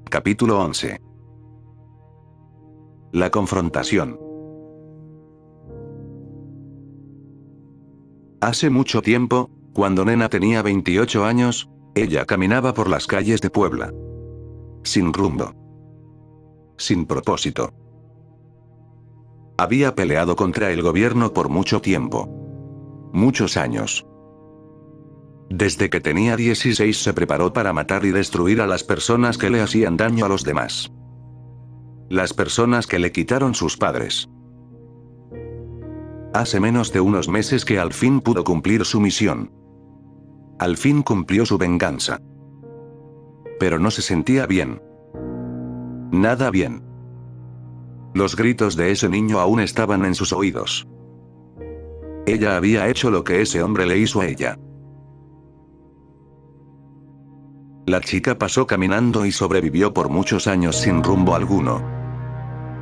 Capítulo 11. La confrontación. Hace mucho tiempo, cuando Nena tenía 28 años, ella caminaba por las calles de Puebla. Sin rumbo. Sin propósito. Había peleado contra el gobierno por mucho tiempo. Muchos años. Desde que tenía 16 se preparó para matar y destruir a las personas que le hacían daño a los demás. Las personas que le quitaron sus padres. Hace menos de unos meses que al fin pudo cumplir su misión. Al fin cumplió su venganza. Pero no se sentía bien. Nada bien. Los gritos de ese niño aún estaban en sus oídos. Ella había hecho lo que ese hombre le hizo a ella. La chica pasó caminando y sobrevivió por muchos años sin rumbo alguno.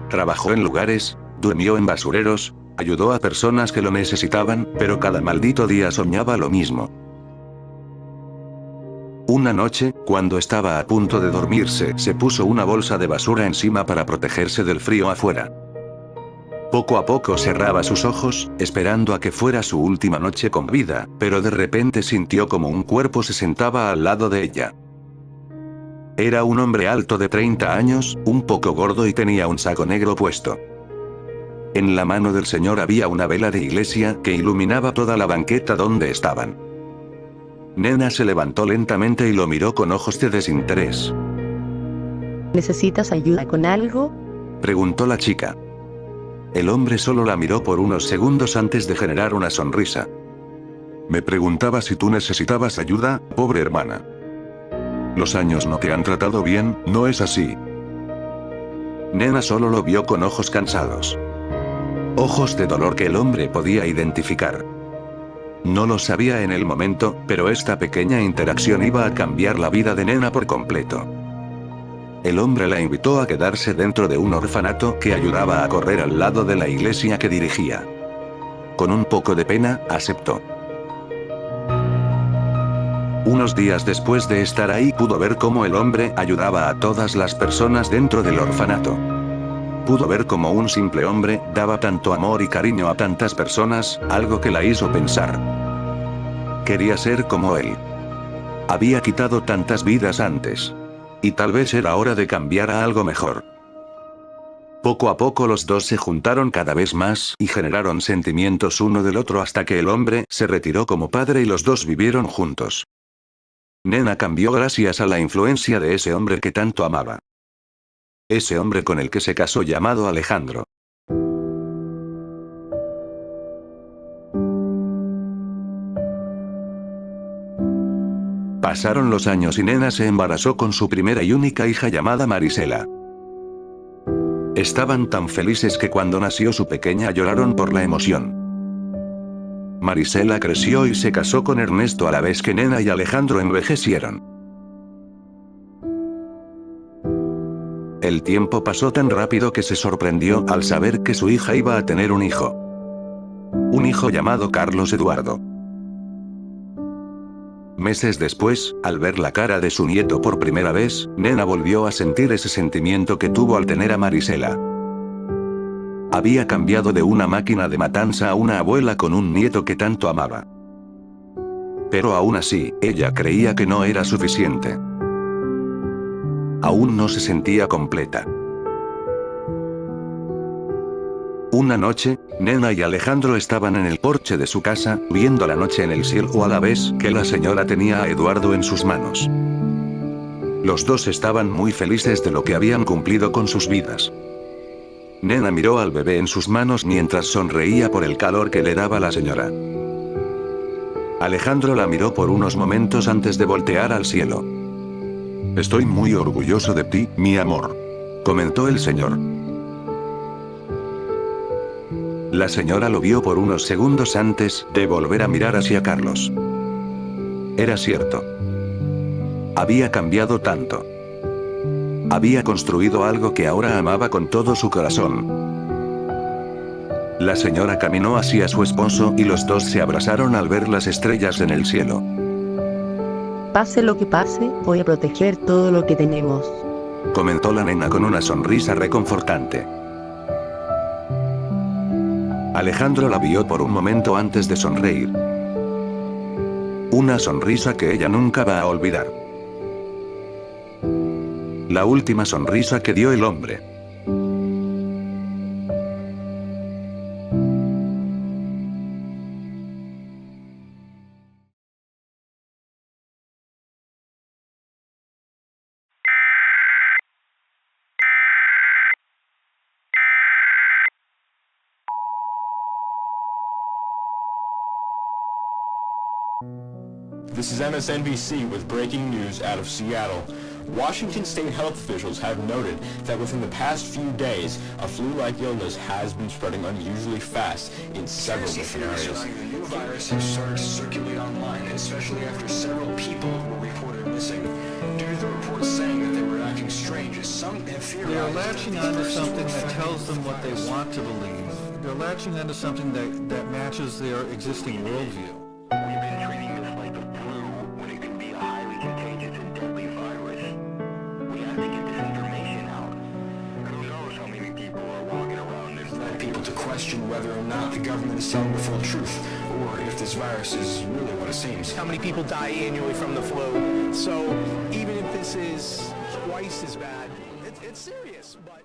Trabajó en lugares, durmió en basureros, ayudó a personas que lo necesitaban, pero cada maldito día soñaba lo mismo. Una noche, cuando estaba a punto de dormirse, se puso una bolsa de basura encima para protegerse del frío afuera. Poco a poco cerraba sus ojos, esperando a que fuera su última noche con vida, pero de repente sintió como un cuerpo se sentaba al lado de ella. Era un hombre alto de 30 años, un poco gordo y tenía un saco negro puesto. En la mano del señor había una vela de iglesia que iluminaba toda la banqueta donde estaban. Nena se levantó lentamente y lo miró con ojos de desinterés. ¿Necesitas ayuda con algo? Preguntó la chica. El hombre solo la miró por unos segundos antes de generar una sonrisa. Me preguntaba si tú necesitabas ayuda, pobre hermana. Los años no te han tratado bien, ¿no es así? Nena solo lo vio con ojos cansados. Ojos de dolor que el hombre podía identificar. No lo sabía en el momento, pero esta pequeña interacción iba a cambiar la vida de Nena por completo. El hombre la invitó a quedarse dentro de un orfanato que ayudaba a correr al lado de la iglesia que dirigía. Con un poco de pena, aceptó. Unos días después de estar ahí pudo ver cómo el hombre ayudaba a todas las personas dentro del orfanato. Pudo ver cómo un simple hombre daba tanto amor y cariño a tantas personas, algo que la hizo pensar. Quería ser como él. Había quitado tantas vidas antes. Y tal vez era hora de cambiar a algo mejor. Poco a poco los dos se juntaron cada vez más y generaron sentimientos uno del otro hasta que el hombre se retiró como padre y los dos vivieron juntos. Nena cambió gracias a la influencia de ese hombre que tanto amaba. Ese hombre con el que se casó llamado Alejandro. Pasaron los años y Nena se embarazó con su primera y única hija llamada Marisela. Estaban tan felices que cuando nació su pequeña lloraron por la emoción. Marisela creció y se casó con Ernesto a la vez que Nena y Alejandro envejecieron. El tiempo pasó tan rápido que se sorprendió al saber que su hija iba a tener un hijo. Un hijo llamado Carlos Eduardo. Meses después, al ver la cara de su nieto por primera vez, Nena volvió a sentir ese sentimiento que tuvo al tener a Marisela. Había cambiado de una máquina de matanza a una abuela con un nieto que tanto amaba. Pero aún así, ella creía que no era suficiente. Aún no se sentía completa. Una noche, Nena y Alejandro estaban en el porche de su casa, viendo la noche en el cielo a la vez que la señora tenía a Eduardo en sus manos. Los dos estaban muy felices de lo que habían cumplido con sus vidas. Nena miró al bebé en sus manos mientras sonreía por el calor que le daba la señora. Alejandro la miró por unos momentos antes de voltear al cielo. Estoy muy orgulloso de ti, mi amor, comentó el señor. La señora lo vio por unos segundos antes de volver a mirar hacia Carlos. Era cierto. Había cambiado tanto. Había construido algo que ahora amaba con todo su corazón. La señora caminó hacia su esposo y los dos se abrazaron al ver las estrellas en el cielo. Pase lo que pase, voy a proteger todo lo que tenemos. comentó la nena con una sonrisa reconfortante. Alejandro la vio por un momento antes de sonreír. Una sonrisa que ella nunca va a olvidar. La última sonrisa que dio el hombre. This is MSNBC with breaking news out of Seattle. Washington state health officials have noted that within the past few days, a flu-like illness has been spreading unusually fast in several different areas. The new virus has started to circulate online, especially after several people were reported missing. Due to the reports saying that they were acting strange, some have theorized They're latching onto something that tells them what they want to believe. They're latching onto something that matches their existing worldview. We've been treating this like the flu when it could be a highly contagious and deadly virus. We have to get this information out. Who knows how many people are walking around this led people to question whether or not the government is telling the full truth, or if this virus is really what it seems. How many people die annually from the flu? So even if this is twice as bad, it's serious, but...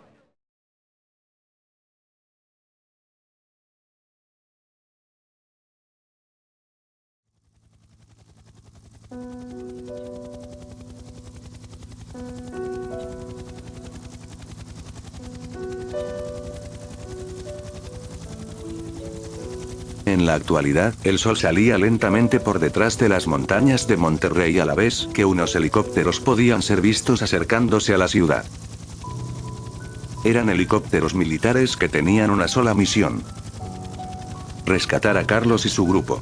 En la actualidad, el sol salía lentamente por detrás de las montañas de Monterrey a la vez que unos helicópteros podían ser vistos acercándose a la ciudad. Eran helicópteros militares que tenían una sola misión: rescatar a Carlos y su grupo.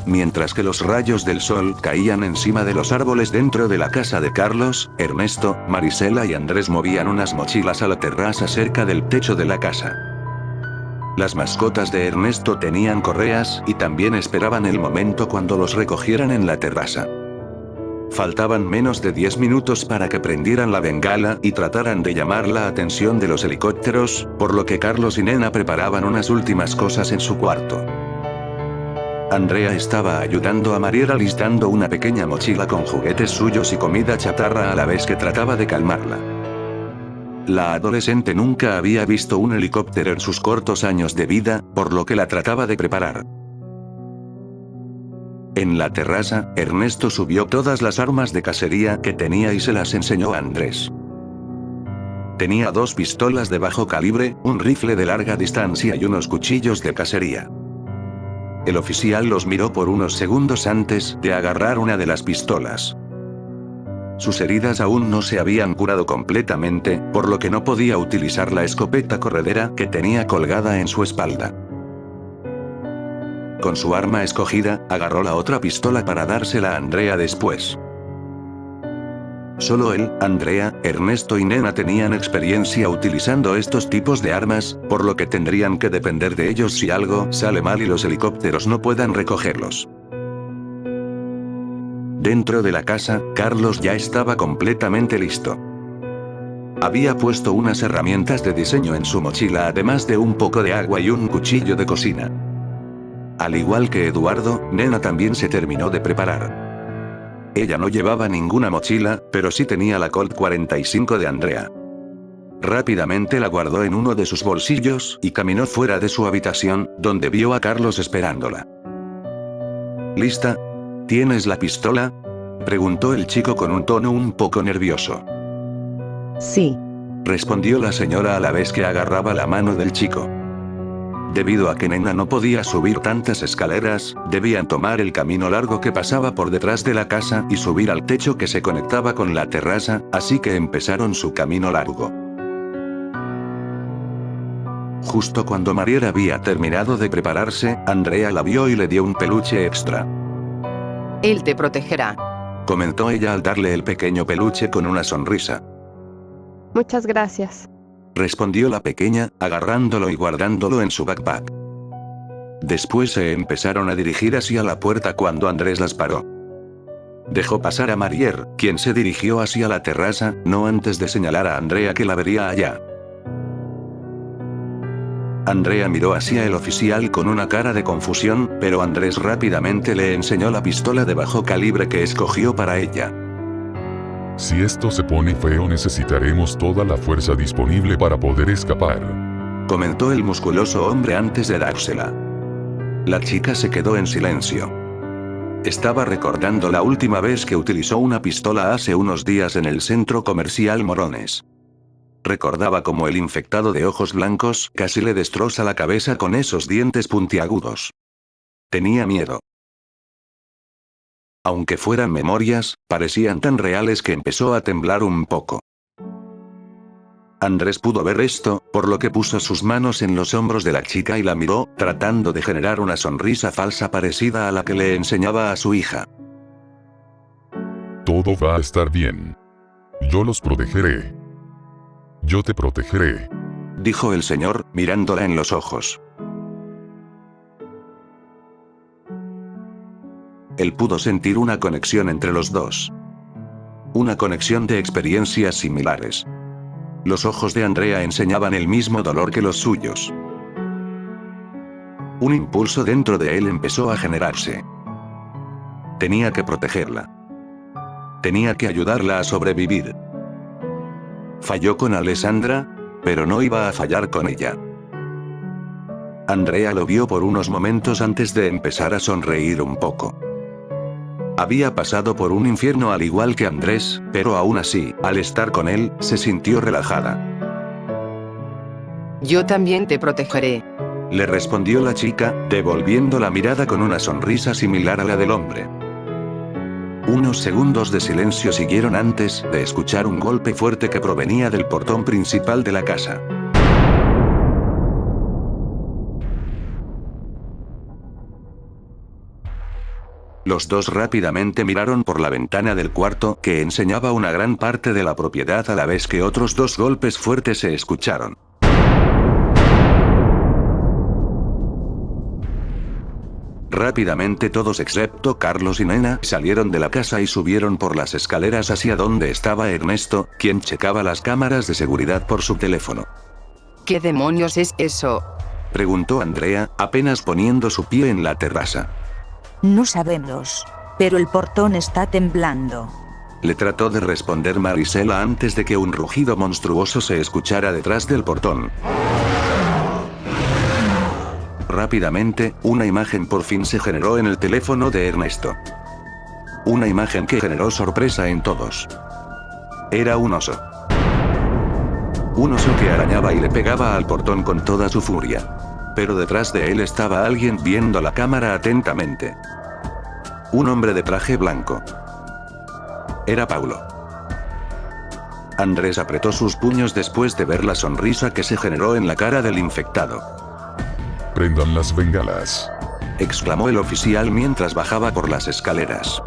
Mientras que los rayos del sol caían encima de los árboles dentro de la casa de Carlos, Ernesto, Marisela y Andrés movían unas mochilas a la terraza cerca del techo de la casa. Las mascotas de Ernesto tenían correas y también esperaban el momento cuando los recogieran en la terraza. Faltaban menos de 10 minutos para que prendieran la bengala y trataran de llamar la atención de los helicópteros, por lo que Carlos y Nena preparaban unas últimas cosas en su cuarto. Andrea estaba ayudando a Mariela listando una pequeña mochila con juguetes suyos y comida chatarra a la vez que trataba de calmarla. La adolescente nunca había visto un helicóptero en sus cortos años de vida, por lo que la trataba de preparar. En la terraza, Ernesto subió todas las armas de cacería que tenía y se las enseñó a Andrés. Tenía 2 pistolas de bajo calibre, un rifle de larga distancia y unos cuchillos de cacería. El oficial los miró por unos segundos antes de agarrar una de las pistolas. Sus heridas aún no se habían curado completamente, por lo que no podía utilizar la escopeta corredera que tenía colgada en su espalda. Con su arma escogida, agarró la otra pistola para dársela a Andrea después. Solo él, Andrea, Ernesto y Nena tenían experiencia utilizando estos tipos de armas, por lo que tendrían que depender de ellos si algo sale mal y los helicópteros no puedan recogerlos. Dentro de la casa, Carlos ya estaba completamente listo. Había puesto unas herramientas de diseño en su mochila además de un poco de agua y un cuchillo de cocina. Al igual que Eduardo, Nena también se terminó de preparar. Ella no llevaba ninguna mochila, pero sí tenía la Colt 45 de Andrea. Rápidamente la guardó en uno de sus bolsillos y caminó fuera de su habitación, donde vio a Carlos esperándola. ¿Lista? ¿Tienes la pistola?, preguntó el chico con un tono un poco nervioso. Sí. Respondió la señora a la vez que agarraba la mano del chico. Debido a que Nena no podía subir tantas escaleras, debían tomar el camino largo que pasaba por detrás de la casa y subir al techo que se conectaba con la terraza, así que empezaron su camino largo. Justo cuando Mariela había terminado de prepararse, Andrea la vio y le dio un peluche extra. Él te protegerá, comentó ella al darle el pequeño peluche con una sonrisa. Muchas gracias. Respondió la pequeña, agarrándolo y guardándolo en su backpack. Después se empezaron a dirigir hacia la puerta cuando Andrés las paró. Dejó pasar a Marier, quien se dirigió hacia la terraza, no antes de señalar a Andrea que la vería allá. Andrea miró hacia el oficial con una cara de confusión, pero Andrés rápidamente le enseñó la pistola de bajo calibre que escogió para ella. Si esto se pone feo, necesitaremos toda la fuerza disponible para poder escapar, comentó el musculoso hombre antes de dársela. La chica se quedó en silencio. Estaba recordando la última vez que utilizó una pistola hace unos días en el centro comercial Morones. Recordaba cómo el infectado de ojos blancos casi le destroza la cabeza con esos dientes puntiagudos. Tenía miedo. Aunque fueran memorias, parecían tan reales que empezó a temblar un poco. Andrés pudo ver esto, por lo que puso sus manos en los hombros de la chica y la miró, tratando de generar una sonrisa falsa parecida a la que le enseñaba a su hija. todo va a estar bien. Yo los protegeré. Yo te protegeré, dijo el señor, mirándola en los ojos. Él pudo sentir una conexión entre los dos. Una conexión de experiencias similares. Los ojos de Andrea enseñaban el mismo dolor que los suyos. Un impulso dentro de él empezó a generarse. Tenía que protegerla. Tenía que ayudarla a sobrevivir. Falló con Alessandra, pero no iba a fallar con ella. Andrea lo vio por unos momentos antes de empezar a sonreír un poco. Había pasado por un infierno al igual que Andrés, pero aún así, al estar con él, se sintió relajada. Yo también te protegeré, le respondió la chica, devolviendo la mirada con una sonrisa similar a la del hombre. Unos segundos de silencio siguieron antes de escuchar un golpe fuerte que provenía del portón principal de la casa. Los dos rápidamente miraron por la ventana del cuarto que enseñaba una gran parte de la propiedad a la vez que otros dos golpes fuertes se escucharon. Rápidamente todos excepto Carlos y Nena salieron de la casa y subieron por las escaleras hacia donde estaba Ernesto, quien checaba las cámaras de seguridad por su teléfono. ¿Qué demonios es eso?, preguntó Andrea, apenas poniendo su pie en la terraza. No sabemos, pero el portón está temblando. Le trató de responder Marisela antes de que un rugido monstruoso se escuchara detrás del portón. Rápidamente, una imagen por fin se generó en el teléfono de Ernesto. Una imagen que generó sorpresa en todos. Era un oso. Un oso que arañaba y le pegaba al portón con toda su furia. Pero detrás de él estaba alguien viendo la cámara atentamente. Un hombre de traje blanco. Era Paulo. Andrés apretó sus puños después de ver la sonrisa que se generó en la cara del infectado. prendan las bengalas, exclamó el oficial mientras bajaba por las escaleras.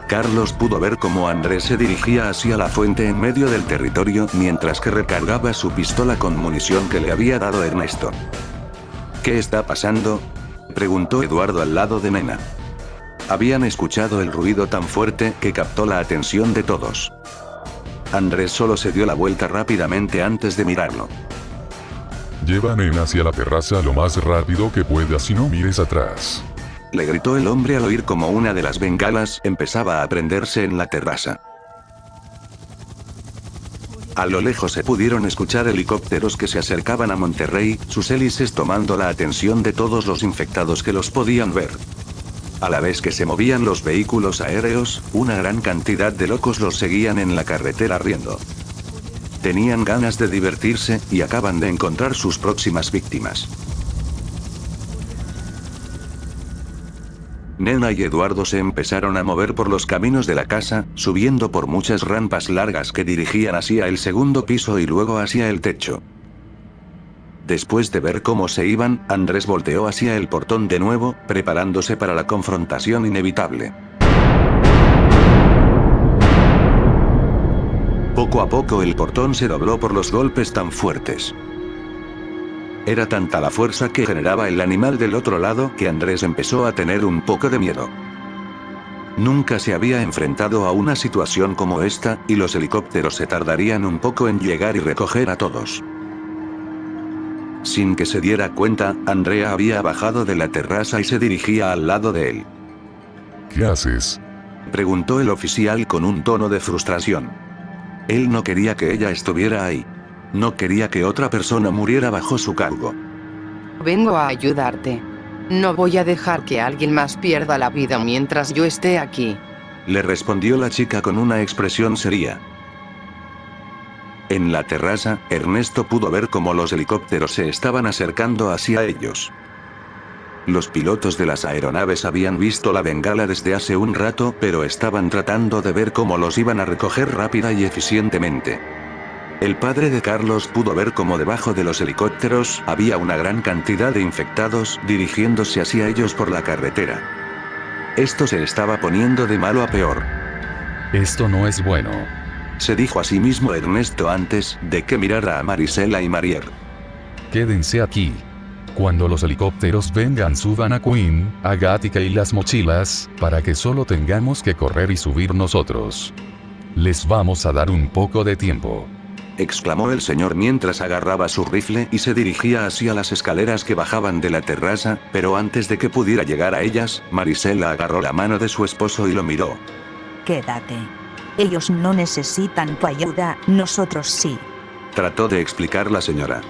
Carlos pudo ver cómo Andrés se dirigía hacia la fuente en medio del territorio mientras que recargaba su pistola con munición que le había dado Ernesto. ¿Qué está pasando?, preguntó Eduardo al lado de Nena. Habían escuchado el ruido tan fuerte que captó la atención de todos. Andrés solo se dio la vuelta rápidamente antes de mirarlo. lleva a Nena hacia la terraza lo más rápido que puedas y no mires atrás, le gritó el hombre al oír como una de las bengalas empezaba a prenderse en la terraza. A lo lejos se pudieron escuchar helicópteros que se acercaban a Monterrey, sus hélices tomando la atención de todos los infectados que los podían ver. A la vez que se movían los vehículos aéreos, una gran cantidad de locos los seguían en la carretera riendo. Tenían ganas de divertirse, y acaban de encontrar sus próximas víctimas. Nena y Eduardo se empezaron a mover por los caminos de la casa, subiendo por muchas rampas largas que dirigían hacia el segundo piso y luego hacia el techo. Después de ver cómo se iban, Andrés volteó hacia el portón de nuevo, preparándose para la confrontación inevitable. Poco a poco el portón se dobló por los golpes tan fuertes. Era tanta la fuerza que generaba el animal del otro lado que Andrés empezó a tener un poco de miedo. Nunca se había enfrentado a una situación como esta, y los helicópteros se tardarían un poco en llegar y recoger a todos. Sin que se diera cuenta, Andrea había bajado de la terraza y se dirigía al lado de él. ¿Qué haces? Preguntó el oficial con un tono de frustración. Él no quería que ella estuviera ahí. No quería que otra persona muriera bajo su cargo. Vengo a ayudarte. No voy a dejar que alguien más pierda la vida mientras yo esté aquí. Le respondió la chica con una expresión seria. En la terraza, Ernesto pudo ver cómo los helicópteros se estaban acercando hacia ellos. Los pilotos de las aeronaves habían visto la bengala desde hace un rato, pero estaban tratando de ver cómo los iban a recoger rápida y eficientemente. El padre de Carlos pudo ver cómo debajo de los helicópteros había una gran cantidad de infectados dirigiéndose hacia ellos por la carretera. Esto se estaba poniendo de malo a peor. Esto no es bueno. Se dijo a sí mismo Ernesto antes de que mirara a Marisela y Marier. Quédense aquí. Cuando los helicópteros vengan, suban a Quinn, a Gatica y las mochilas, para que solo tengamos que correr y subir nosotros. Les vamos a dar un poco de tiempo. Exclamó el señor mientras agarraba su rifle y se dirigía hacia las escaleras que bajaban de la terraza, pero antes de que pudiera llegar a ellas, Marisela agarró la mano de su esposo y lo miró. Quédate. Ellos no necesitan tu ayuda, nosotros sí. Trató de explicar la señora.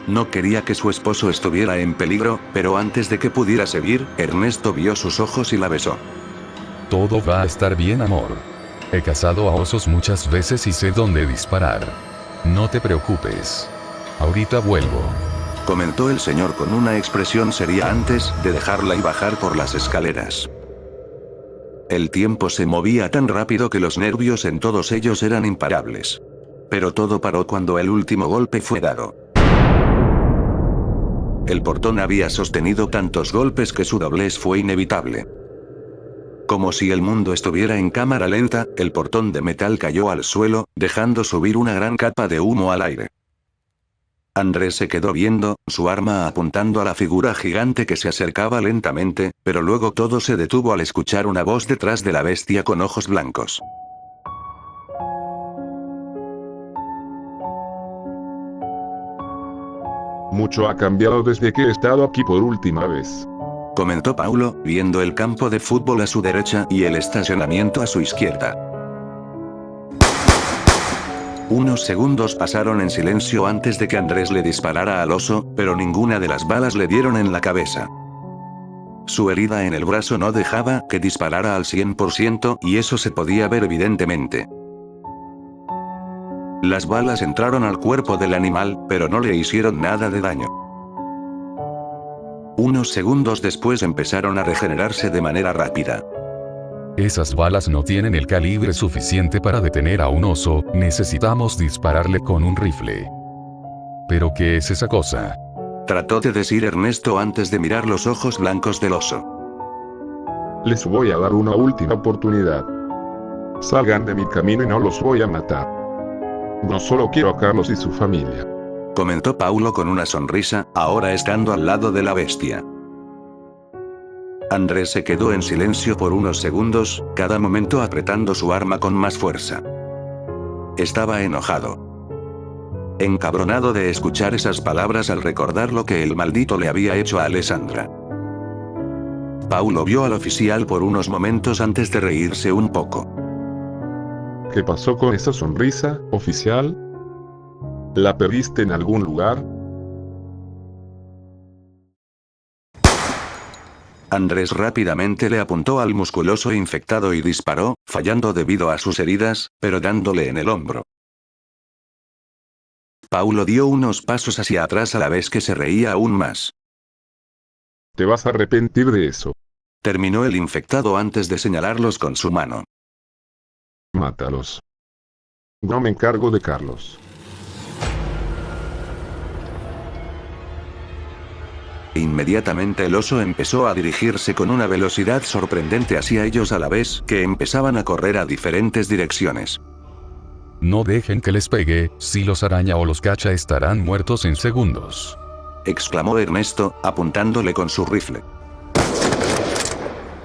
No quería que su esposo estuviera en peligro, pero antes de que pudiera seguir, Ernesto vio sus ojos y la besó. Todo va a estar bien, amor. He cazado a osos muchas veces y sé dónde disparar. No te preocupes. Ahorita vuelvo. Comentó el señor con una expresión seria antes de dejarla y bajar por las escaleras. El tiempo se movía tan rápido que los nervios en todos ellos eran imparables. Pero todo paró cuando el último golpe fue dado. El portón había sostenido tantos golpes que su doblez fue inevitable. Como si el mundo estuviera en cámara lenta, el portón de metal cayó al suelo, dejando subir una gran capa de humo al aire. Andrés se quedó viendo, su arma apuntando a la figura gigante que se acercaba lentamente, pero luego todo se detuvo al escuchar una voz detrás de la bestia con ojos blancos. Mucho ha cambiado desde que he estado aquí por última vez. Comentó Paulo, viendo el campo de fútbol a su derecha y el estacionamiento a su izquierda. Unos segundos pasaron en silencio antes de que Andrés le disparara al oso, pero ninguna de las balas le dieron en la cabeza. Su herida en el brazo no dejaba que disparara al 100% y eso se podía ver evidentemente. Las balas entraron al cuerpo del animal, pero no le hicieron nada de daño. Unos segundos después empezaron a regenerarse de manera rápida. Esas balas no tienen el calibre suficiente para detener a un oso, necesitamos dispararle con un rifle. ¿Pero qué es esa cosa? Trató de decir Ernesto antes de mirar los ojos blancos del oso. Les voy a dar una última oportunidad. Salgan de mi camino y no los voy a matar. No solo quiero a Carlos y su familia. Comentó Paulo con una sonrisa, ahora estando al lado de la bestia. Andrés se quedó en silencio por unos segundos, cada momento apretando su arma con más fuerza. Estaba enojado. Encabronado de escuchar esas palabras al recordar lo que el maldito le había hecho a Alessandra. Paulo vio al oficial por unos momentos antes de reírse un poco. ¿Qué pasó con esa sonrisa, oficial? ¿La perdiste en algún lugar? Andrés rápidamente le apuntó al musculoso infectado y disparó, fallando debido a sus heridas, pero dándole en el hombro. Paulo dio unos pasos hacia atrás a la vez que se reía aún más. Te vas a arrepentir de eso. Terminó el infectado antes de señalarlos con su mano. Mátalos. No me encargo de Carlos. Inmediatamente el oso empezó a dirigirse con una velocidad sorprendente hacia ellos a la vez que empezaban a correr a diferentes direcciones. No dejen que les pegue, si los araña o los cacha estarán muertos en segundos. Exclamó Ernesto, apuntándole con su rifle.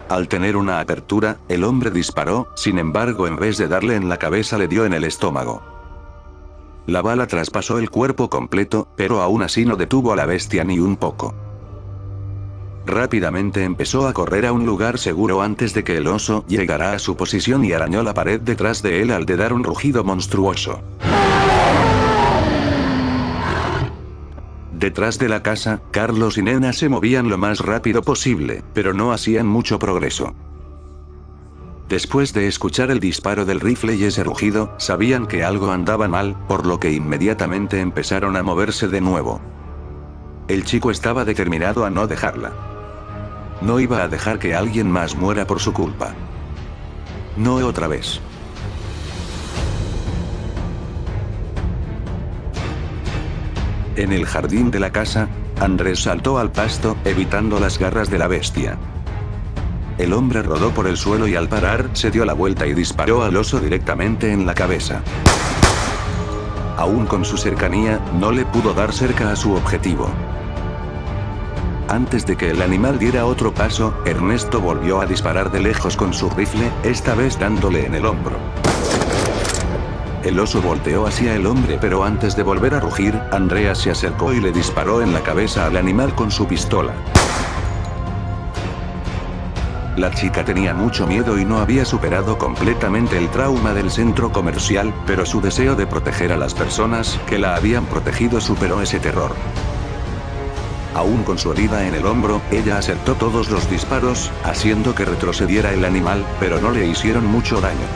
Al tener una apertura, el hombre disparó, sin embargo en vez de darle en la cabeza le dio en el estómago. La bala traspasó el cuerpo completo, pero aún así no detuvo a la bestia ni un poco. Rápidamente empezó a correr a un lugar seguro antes de que el oso llegara a su posición y arañó la pared detrás de él al de dar un rugido monstruoso. Detrás de la casa, Carlos y Nena se movían lo más rápido posible, pero no hacían mucho progreso. Después de escuchar el disparo del rifle y ese rugido, sabían que algo andaba mal, por lo que inmediatamente empezaron a moverse de nuevo. El chico estaba determinado a no dejarla. No iba a dejar que alguien más muera por su culpa. No otra vez. En el jardín de la casa, Andrés saltó al pasto, evitando las garras de la bestia. El hombre rodó por el suelo y al parar, se dio la vuelta y disparó al oso directamente en la cabeza. Aún con su cercanía, no le pudo dar cerca a su objetivo. Antes de que el animal diera otro paso, Ernesto volvió a disparar de lejos con su rifle, esta vez dándole en el hombro. El oso volteó hacia el hombre, pero antes de volver a rugir, Andrea se acercó y le disparó en la cabeza al animal con su pistola. La chica tenía mucho miedo y no había superado completamente el trauma del centro comercial, pero su deseo de proteger a las personas que la habían protegido superó ese terror. Aún con su herida en el hombro, ella acertó todos los disparos, haciendo que retrocediera el animal, pero no le hicieron mucho daño.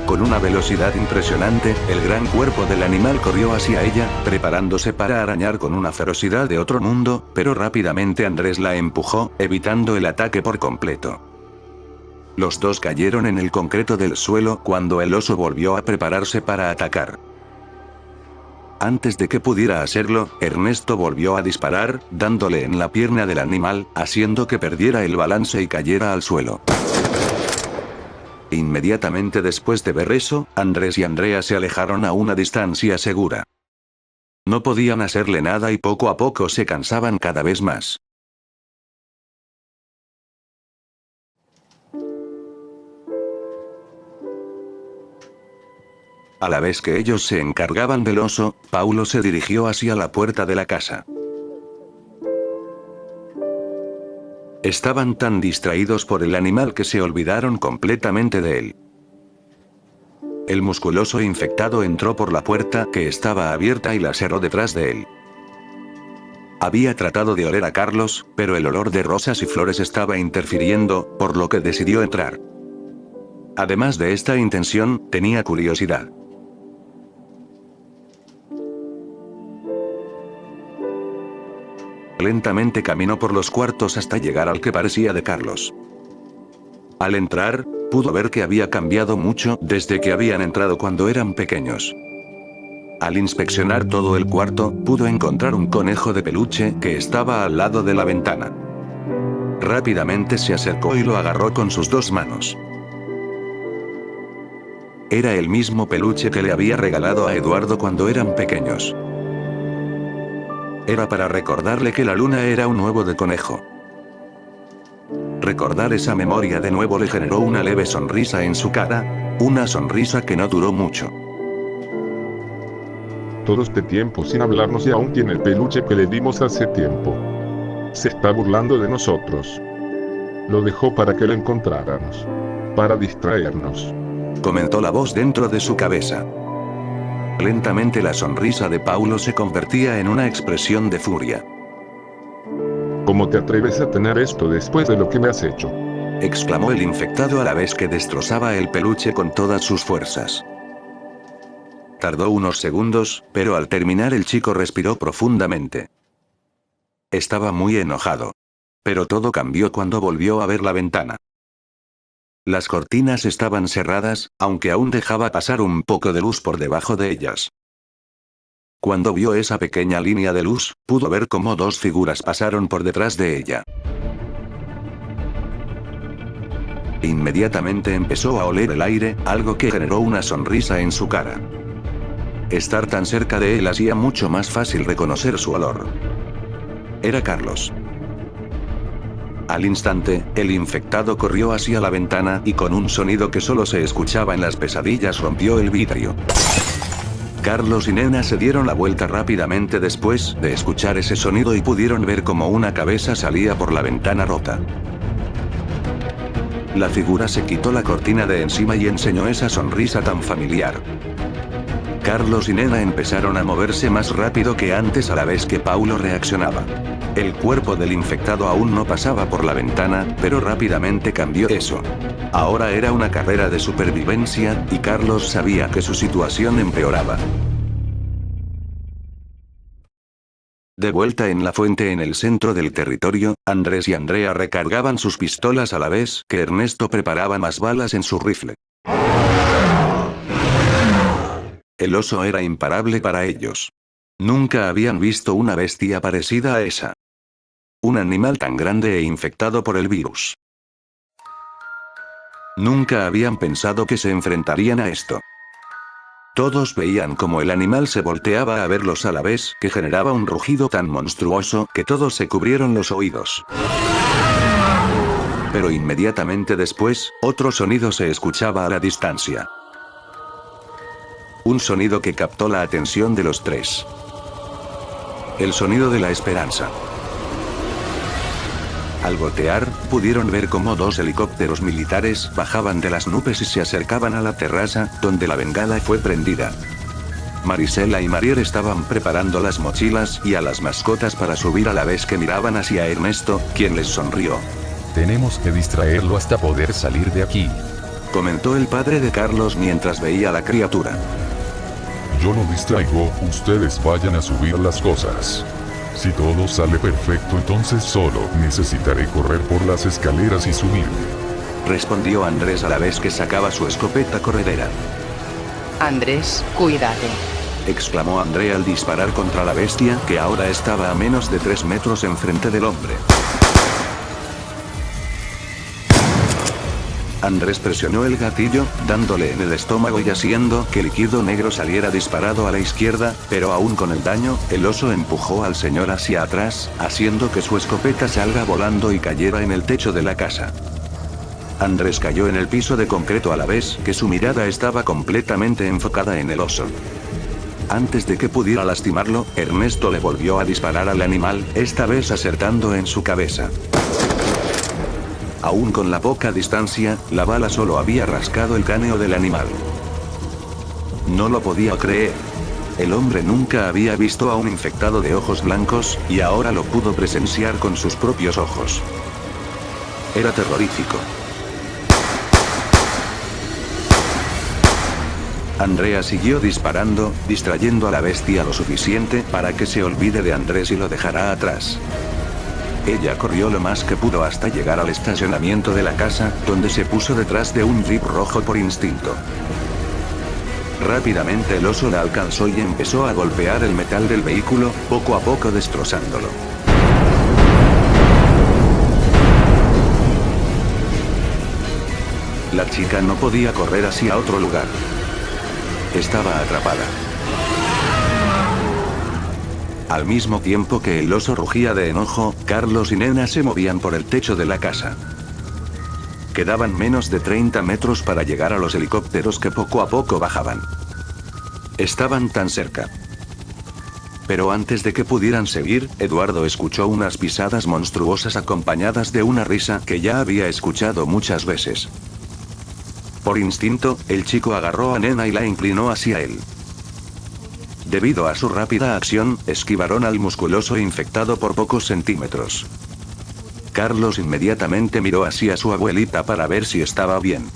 Con una velocidad impresionante, el gran cuerpo del animal corrió hacia ella, preparándose para arañar con una ferocidad de otro mundo, pero rápidamente Andrés la empujó, evitando el ataque por completo. Los dos cayeron en el concreto del suelo cuando el oso volvió a prepararse para atacar. Antes de que pudiera hacerlo, Ernesto volvió a disparar, dándole en la pierna del animal, haciendo que perdiera el balance y cayera al suelo. Inmediatamente después de ver eso, Andrés y Andrea se alejaron a una distancia segura. No podían hacerle nada y poco a poco se cansaban cada vez más. A la vez que ellos se encargaban del oso, Paulo se dirigió hacia la puerta de la casa. Estaban tan distraídos por el animal que se olvidaron completamente de él. El musculoso infectado entró por la puerta que estaba abierta y la cerró detrás de él. Había tratado de oler a Carlos, pero el olor de rosas y flores estaba interfiriendo, por lo que decidió entrar. Además de esta intención, tenía curiosidad. Lentamente caminó por los cuartos hasta llegar al que parecía de Carlos. Al entrar, pudo ver que había cambiado mucho desde que habían entrado cuando eran pequeños. Al inspeccionar todo el cuarto, pudo encontrar un conejo de peluche que estaba al lado de la ventana. Rápidamente se acercó y lo agarró con sus dos manos. Era el mismo peluche que le había regalado a Eduardo cuando eran pequeños. Era para recordarle que la luna era un huevo de conejo. Recordar esa memoria de nuevo le generó una leve sonrisa en su cara, una sonrisa que no duró mucho. Todo este tiempo sin hablarnos y aún tiene el peluche que le dimos hace tiempo. Se está burlando de nosotros. Lo dejó para que lo encontráramos. Para distraernos. Comentó la voz dentro de su cabeza. Lentamente la sonrisa de Paulo se convertía en una expresión de furia. ¿Cómo te atreves a tener esto después de lo que me has hecho?, exclamó el infectado a la vez que destrozaba el peluche con todas sus fuerzas. Tardó unos segundos, pero al terminar el chico respiró profundamente. Estaba muy enojado. Pero todo cambió cuando volvió a ver la ventana. Las cortinas estaban cerradas, aunque aún dejaba pasar un poco de luz por debajo de ellas. Cuando vio esa pequeña línea de luz, pudo ver cómo dos figuras pasaron por detrás de ella. Inmediatamente empezó a oler el aire, algo que generó una sonrisa en su cara. Estar tan cerca de él hacía mucho más fácil reconocer su olor. Era Carlos. Al instante, el infectado corrió hacia la ventana y con un sonido que solo se escuchaba en las pesadillas rompió el vidrio. Carlos y Nena se dieron la vuelta rápidamente después de escuchar ese sonido y pudieron ver cómo una cabeza salía por la ventana rota. La figura se quitó la cortina de encima y enseñó esa sonrisa tan familiar. Carlos y Nena empezaron a moverse más rápido que antes a la vez que Paulo reaccionaba. El cuerpo del infectado aún no pasaba por la ventana, pero rápidamente cambió eso. Ahora era una carrera de supervivencia, y Carlos sabía que su situación empeoraba. De vuelta en la fuente en el centro del territorio, Andrés y Andrea recargaban sus pistolas a la vez que Ernesto preparaba más balas en su rifle. El oso era imparable para ellos. Nunca habían visto una bestia parecida a esa. Un animal tan grande e infectado por el virus. Nunca habían pensado que se enfrentarían a esto. Todos veían como el animal se volteaba a verlos a la vez que generaba un rugido tan monstruoso que todos se cubrieron los oídos. Pero inmediatamente después, otro sonido se escuchaba a la distancia. Un sonido que captó la atención de los tres. El sonido de la esperanza. Al voltear, pudieron ver cómo dos helicópteros militares bajaban de las nubes y se acercaban a la terraza, donde la bengala fue prendida. Marisela y Marier estaban preparando las mochilas y a las mascotas para subir a la vez que miraban hacia Ernesto, quien les sonrió. Tenemos que distraerlo hasta poder salir de aquí, comentó el padre de Carlos mientras veía a la criatura. Yo lo distraigo, ustedes vayan a subir las cosas. Si todo sale perfecto, entonces solo necesitaré correr por las escaleras y subirme. Respondió Andrés a la vez que sacaba su escopeta corredera. Andrés, cuídate, exclamó Andrea al disparar contra la bestia que ahora estaba a menos de 3 metros enfrente del hombre. Andrés presionó el gatillo, dándole en el estómago y haciendo que líquido negro saliera disparado a la izquierda, pero aún con el daño, el oso empujó al señor hacia atrás, haciendo que su escopeta salga volando y cayera en el techo de la casa. Andrés cayó en el piso de concreto a la vez que su mirada estaba completamente enfocada en el oso. Antes de que pudiera lastimarlo, Ernesto le volvió a disparar al animal, esta vez acertando en su cabeza. Aún con la poca distancia, la bala solo había rascado el cráneo del animal. No lo podía creer. El hombre nunca había visto a un infectado de ojos blancos, y ahora lo pudo presenciar con sus propios ojos. Era terrorífico. Andrea siguió disparando, distrayendo a la bestia lo suficiente para que se olvide de Andrés y lo dejara atrás. Ella corrió lo más que pudo hasta llegar al estacionamiento de la casa, donde se puso detrás de un jeep rojo por instinto. Rápidamente el oso la alcanzó y empezó a golpear el metal del vehículo, poco a poco destrozándolo. La chica no podía correr hacia otro lugar. Estaba atrapada. Al mismo tiempo que el oso rugía de enojo, Carlos y Nena se movían por el techo de la casa. Quedaban menos de 30 metros para llegar a los helicópteros que poco a poco bajaban. Estaban tan cerca. Pero antes de que pudieran seguir, Eduardo escuchó unas pisadas monstruosas acompañadas de una risa que ya había escuchado muchas veces. Por instinto, el chico agarró a Nena y la inclinó hacia él. Debido a su rápida acción, esquivaron al musculoso infectado por pocos centímetros. Carlos inmediatamente miró hacia su abuelita para ver si estaba bien.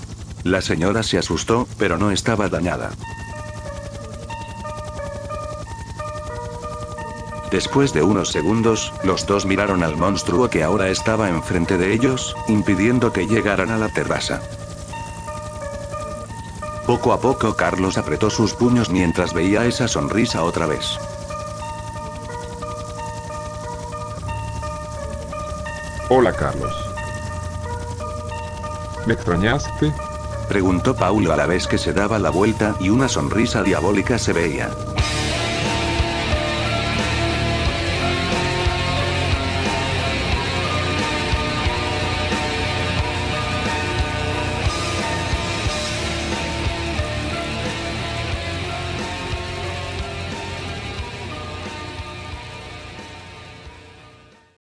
La señora se asustó, pero no estaba dañada. Después de unos segundos, los dos miraron al monstruo que ahora estaba enfrente de ellos, impidiendo que llegaran a la terraza. Poco a poco Carlos apretó sus puños mientras veía esa sonrisa otra vez. Hola, Carlos. ¿Me extrañaste? Preguntó Paulo a la vez que se daba la vuelta y una sonrisa diabólica se veía.